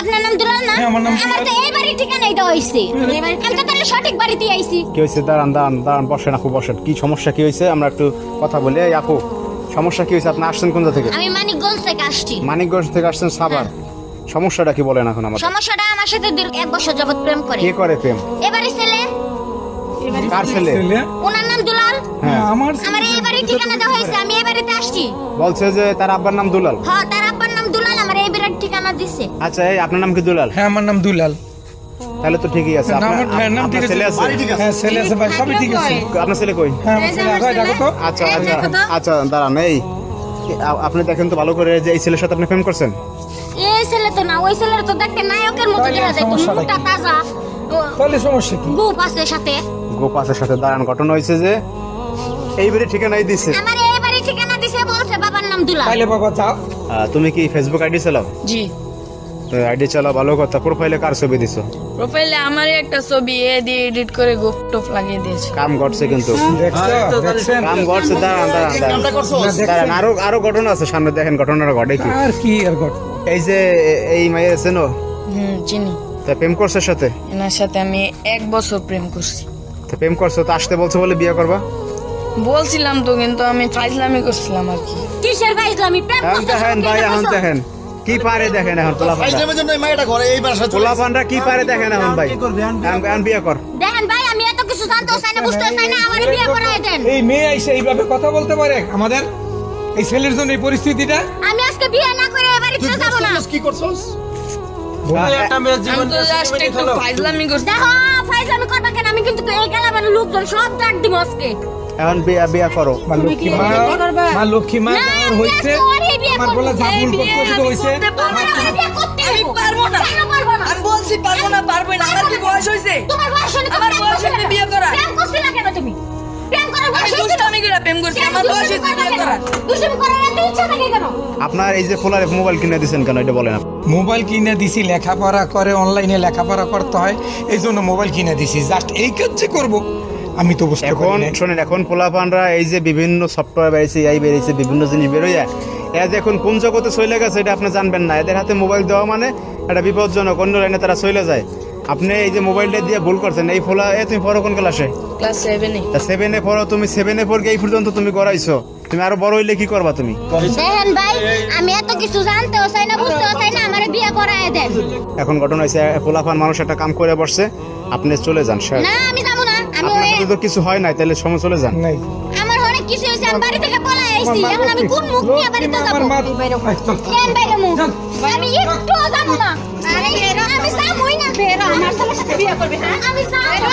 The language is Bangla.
আপনার নাম দুলাল না? আমার তো এই বাড়ির ঠিকানাই দেওয়া হইছে। আমি তো তাহলে সঠিক বাড়িতেই আইছি। কি হয়েছে? দাঁড়ান বসেন আপু, বসেন। কি সমস্যা কি হয়েছে আমরা একটু কথা বলি। এই আপু, সমস্যা কি হয়েছে? আপনি আসছেন কোন থেকে? আমি মানিকগঞ্জ থেকে আসছি। মানিকগঞ্জ থেকে আসছেন সাভার। সমস্যাটা কি বলেন এখন আমাদের? সমস্যাটা আমার সাথে দীর্ঘ 1 বছর যাবত প্রেম করে। কে করে প্রেম? এবারে ছেলে। কার ছেলে? ওনার নাম দুলাল। হ্যাঁ, আমার এই বাড়ির ঠিকানা দেওয়া হয়েছে, আমি এই বাড়িতে আসছি। বলছে যে তার আব্বার নাম দুলাল। হ্যাঁ, তার আব্বার নাম দুলাল, আমার এই বাড়ির ঠিকানা দিছে। আচ্ছা, এই আপনার নাম কি দুলাল? হ্যাঁ, আমার নাম দুলাল। তাহলে তো ঠিকই আছে। আপনার ছেলে আছে? হ্যাঁ, ছেলে আছে ভাই, সবই ঠিক আছে। আপনার ছেলে কই? হ্যাঁ, আমার ছেলে আছে, দেখো তো। আচ্ছা আচ্ছা, দাঁড়ান। এই আপনি দেখেন তো ভালো করে যে এই ছেলের সাথে আপনি প্রেম করছেন। এই ছেলে তো না, ওই ছেলের তো দেখতে নায়কের মতো দেখা যায়, তো মোটা তাজা। তাহলে সমস্যা কি? গোপ আছে সাথে। গোপ আছে সাথে। দাঁড়ান, ঘটনা হয়েছে যে এই বাড়ির ঠিকানাই দিছে। আমার এই বাড়ির ঠিকানা দিছে, বলছে বাবার নাম দুলাল। তাইলে বাবা যাও। তুমি কি ফেসবুক আইডি চালাও? জি। তো আইডি চালাও, ভালো কথা। প্রোফাইলে কার ছবি দিছো? প্রোফাইলে আমারই একটা ছবি দিয়ে এডিট করে গোপ লাগিয়ে দিয়েছে। কাম করছে কিন্তু। দেখছেন? কাম করছে। দাঁড়ান, আরো ঘটনা আছে সামনে, দেখেন ঘটনাটা ঘটে কি। আর কি আর ঘট? এই যে এই মাইয়া চেনো? চিনি। তা প্রেম করছে সাথে? এনার সাথে আমি 1 বছর প্রেম করছি। তো প্রেম করছো তো আসতে বলছো বলে বিয়ে করবা? বলছিলাম তো, কিন্তু আমি ফাইজলামি করছিলাম আর কি। কিসের ফাইজলামি? প্রেম করছ? দেখেন ভাই, এখন দেখেন কি পারে, দেখেন এখন পোলাপানরা কি পারে দেখেন এখন ভাই। এখন বিয়ে কর। দেখেন ভাই, আমি এত কিছু জানতেও চাই না, বুঝতেও চাই না, আমারে বিয়ে করায় দেন। এই মেয়ে এসে এইভাবে কথা বলতে পারে আমাদের এই ছেলের জন্য এই পরিস্থিতিটা? আমি আজকে বিয়ে না করে এ বাড়িতে যাব না। কি করছস? আমি তো জাস্ট একটু ফাইজলামি করছি। দেখো, ফাইজলামি করবা কেন? আমি কিন্তু এই গেলামের লোকজন সব ডাক দিব আজকে। এখন বিয়ে করো। মা লক্ষ্মী মা, মা লক্ষ্মী মা আমার হইছে, আমার বলা জাবুল করতে হইছে। আমি পারবো না। আমি বলছি পারবো না, পারবো না। আমার কি বয়স হইছে? তোমার বয়স হলে আমার বয়স হইছে বিয়ে করা। প্রেম করছিলা কেন তুমি? প্রেম করার বয়স হইছে? দুষ্টামি করে প্রেম করছি, আমার বয়স হইছে বিয়ে করা। দুষ্টামি করার এত ইচ্ছা থাকে কেন? আপনার এই যে পোলারে মোবাইল কিনে দিয়েছেন কেন, এটা বলেন। মোবাইল কিনে দিছি, লেখাপড়া করে, অনলাইনে লেখাপড়া করতে হয়, এই জন্য মোবাইল কিনে দিছি। জাস্ট এই কাজ যে করবো আমি তো বুঝতে এখন শোনেন, এখন পোলাপানরা এই যে বিভিন্ন সফটওয়্যার বেরিয়েছে, এই বেরিয়েছে, বিভিন্ন জিনিস বেরোয়, এরা যে এখন কোন জগতে চলে গেছে এটা আপনি জানবেন না। এদের হাতে মোবাইল দেওয়া মানে এটা বিপজ্জনক, অন্য লাইনে তারা চলে যায়। আপনি এই যে মোবাইলটা দিয়ে ভুল করছেন। এই ফোলা তুমি পড়ো কোন ক্লাসে? ক্লাস 7 এ। 7 এ পড়ো তুমি। 7 এ পড়ে এই পর্যন্ত তুমি গড়াইছো, তুমি আরো বড় হইলে কি করবা তুমি? দেখেন ভাই, আমি এত কিছু জানতেও চাই না, বুঝতেও চাই না, আমারে বিয়ে করায় দেন। এখন ঘটনা হয়েছে, পোলাপান মানুষ একটা কাম করে বসছে, আপনি চলে যান। না, আমি যাবো না। আমি আপনার তো কিছু হয় নাই, তাহলে সময় চলে যান। নাই। আমার অনেক কিছু হয়েছে, আমি বাড়ি থেকে পলাই আইছি। এখন আমি কোন মুখ নিয়ে বাড়িতে যাবো? আমার মা কেন বাইরে মুখ? আমি একটুও যাবো না। আরে আমি যাবোই না। আমার ছেলের সাথে বিয়ে করবে? হ্যাঁ, আমি যাবো